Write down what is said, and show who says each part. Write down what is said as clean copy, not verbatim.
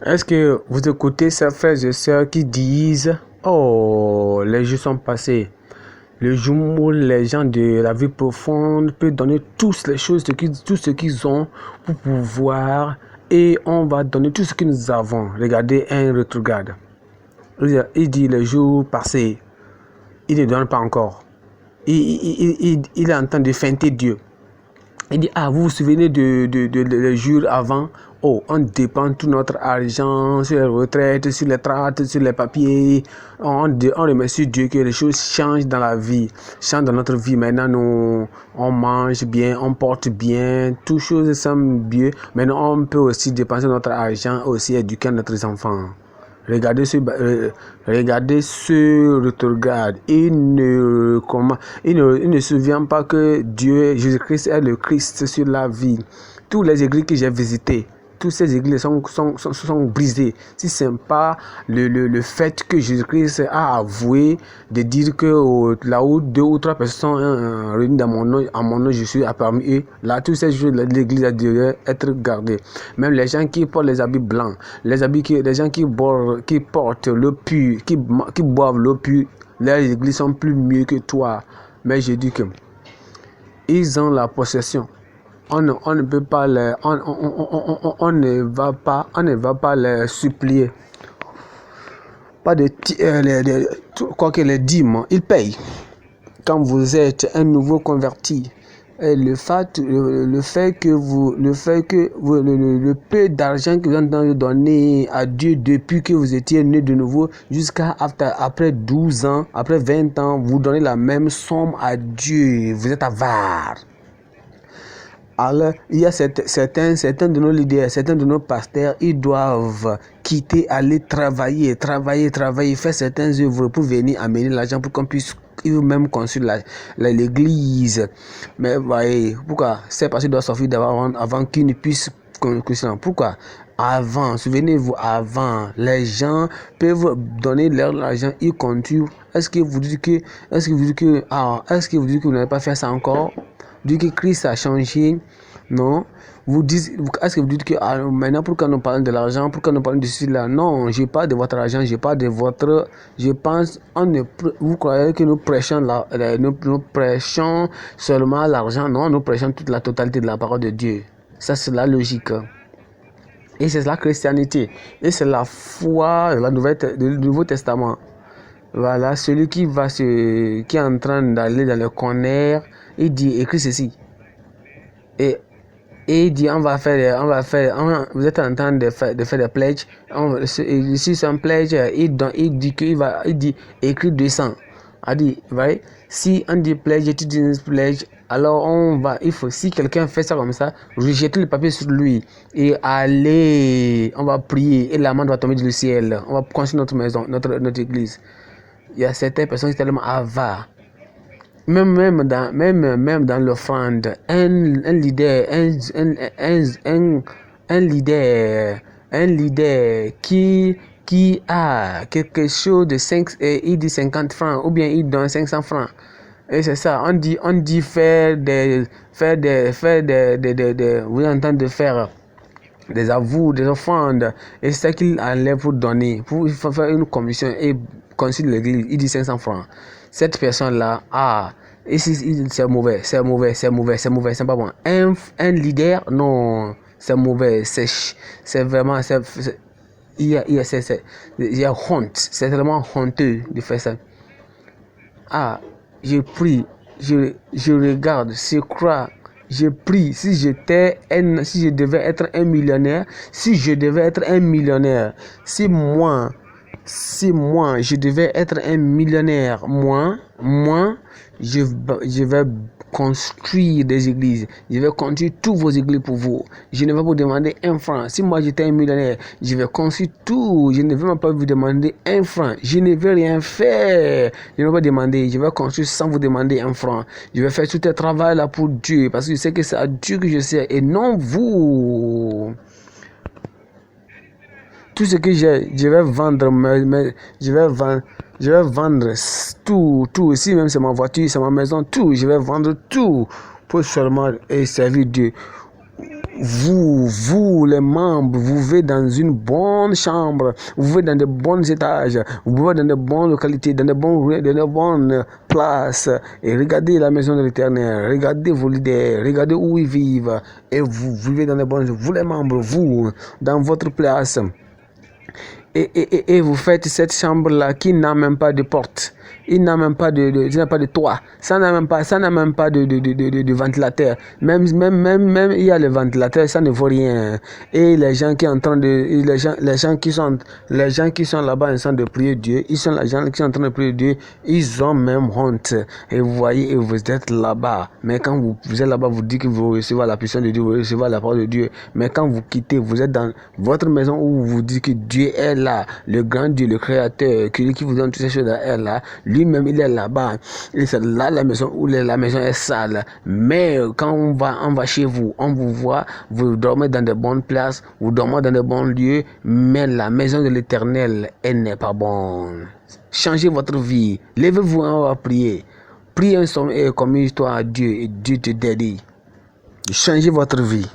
Speaker 1: Est-ce que vous écoutez ces frères et sœurs qui disent oh, les jours sont passés. Le jour où les gens de la vie profonde peuvent donner toutes les choses, tout ce qu'ils ont pour pouvoir, et on va donner tout ce que nous avons. Regardez un regarde. Il dit les jours passés. Il ne donne pas encore. Il est en train de feinter Dieu. Il dit, vous vous souvenez de jours avant? Oh, on dépense tout notre argent sur les retraites, sur les tracts, sur les papiers. On remercie Dieu que les choses changent dans la vie, changent dans notre vie. Maintenant, on mange bien, on porte bien, toutes choses semblent bien. Maintenant, on peut aussi dépenser notre argent, aussi éduquer notre enfants. Regardez ce regarde. Il ne se souvient pas que Dieu, Jésus-Christ est le Christ sur la vie. Tous les églises que j'ai visitées, toutes ces églises sont brisées. Si ce n'est pas le fait que Jésus-Christ a avoué de dire que là où 2 ou 3 personnes sont réunies à mon nom, je suis parmi eux. Là, tous ces jours, l'église a dû être gardée. Même les gens qui portent les habits blancs, les gens qui portent l'eau pure, qui boivent l'eau pure, les églises sont plus mieux que toi. Mais je dis que ils ont la possession. On ne peut pas on ne va pas les supplier. Pas de quoi que les dîmes, ils payent. Quand vous êtes un nouveau converti, et le fait que le peu d'argent que vous avez donné à Dieu depuis que vous étiez né de nouveau jusqu'à après 12 ans, après 20 ans, vous donnez la même somme à Dieu. Vous êtes avare. Alors, il y a certains de nos leaders, certains de nos pasteurs, ils doivent quitter, aller travailler, faire certaines œuvres pour venir amener l'argent pour qu'on puisse eux-mêmes construire l'église. Mais voyez, pourquoi ces pasteurs doivent sortir avant qu'ils ne puissent construire? Pourquoi? Avant, souvenez-vous, avant, les gens peuvent donner leur argent, ils continuent. Est-ce que vous dites que vous n'allez pas faire ça encore? Dit que Christ a changé, non? Est-ce que vous dites que maintenant pourquoi nous parlons de l'argent, pourquoi nous parlons de ceci là? Non, je parle de votre argent, je parle de votre. Je pense, vous croyez que nous prêchons nous prêchons seulement l'argent? Non, nous prêchons toute la totalité de la parole de Dieu. Ça c'est la logique. Et c'est la chrétienté. Et c'est la foi du Nouveau Testament. Voilà, celui qui est en train d'aller dans le corner, il dit, écrit ceci. Et il dit, vous êtes en train de faire des pledges. Ici, c'est un pledge, il dit, écrit 200. Il dit, voyez, si on dit pledge, tu dis pledge, alors si quelqu'un fait ça comme ça, rejeter le papier sur lui et aller, on va prier et la main doit tomber du ciel. On va construire notre maison, notre église. Il y a certaines personnes qui sont tellement avares. Même dans l'offrande, un leader qui a quelque chose de 5, il dit 50 francs, ou bien il donne 500 francs. Et c'est ça, on dit faire des vous entendez de faire des avous, des offrandes, et c'est ça qu'il enlève pour donner, pour faire une commission et construire l'église, il dit 500 francs. Cette personne-là, c'est mauvais, c'est pas bon. Un leader, non, c'est mauvais, c'est vraiment, il y a honte, c'est vraiment honteux de faire ça. Je prie, je regarde, je crois, je prie, si je devais être un millionnaire, si moi, je devais être un millionnaire, moi, je vais construire des églises. Je vais construire toutes vos églises pour vous. Je ne vais pas vous demander 1 franc. Si moi j'étais un millionnaire, je vais construire tout. Je ne vais même pas vous demander 1 franc. Je ne vais rien faire. Je ne vais pas demander. Je vais construire sans vous demander 1 franc. Je vais faire tout ce travail là pour Dieu. Parce que je sais que c'est à Dieu que je sers et non vous. Tout ce que j'ai, je vais vendre, je vais vendre tout, si même c'est ma voiture, c'est ma maison, tout, je vais vendre tout pour seulement servir Dieu. vous les membres, vous vivez dans une bonne chambre, vous vivez dans de bons étages, vous vivez dans de bonnes localités, dans de bonnes places. Et regardez la maison de l'Éternel, regardez vos leaders, regardez où ils vivent. Et vous vivez dans de bonnes, vous les membres, vous, dans votre place. Et vous faites cette chambre-là qui n'a même pas de porte. Il n'a même pas de toit. Ça n'a même pas de ventilateur. Même il y a le ventilateur, ça ne vaut rien. Et les gens qui sont là-bas en train de prier Dieu, les gens qui sont en train de prier Dieu, ils ont même honte. Et vous voyez, et vous êtes là-bas. Mais quand vous êtes là-bas, vous dites que vous recevez la puissance de Dieu, vous recevez la parole de Dieu. Mais quand vous quittez, vous êtes dans votre maison où vous dites que Dieu est là, le grand Dieu, le créateur, qui vous donne toutes ces choses est là. Lui-même, il est là-bas. Et c'est là la maison où la maison est sale. Mais quand on va chez vous, on vous voit, vous dormez dans de bonnes places, vous dormez dans de bons lieux, mais la maison de l'Éternel, elle n'est pas bonne. Changez votre vie. Levez-vous, on va prier. Priez un somme et commis-toi à Dieu et Dieu te dédie. Changez votre vie.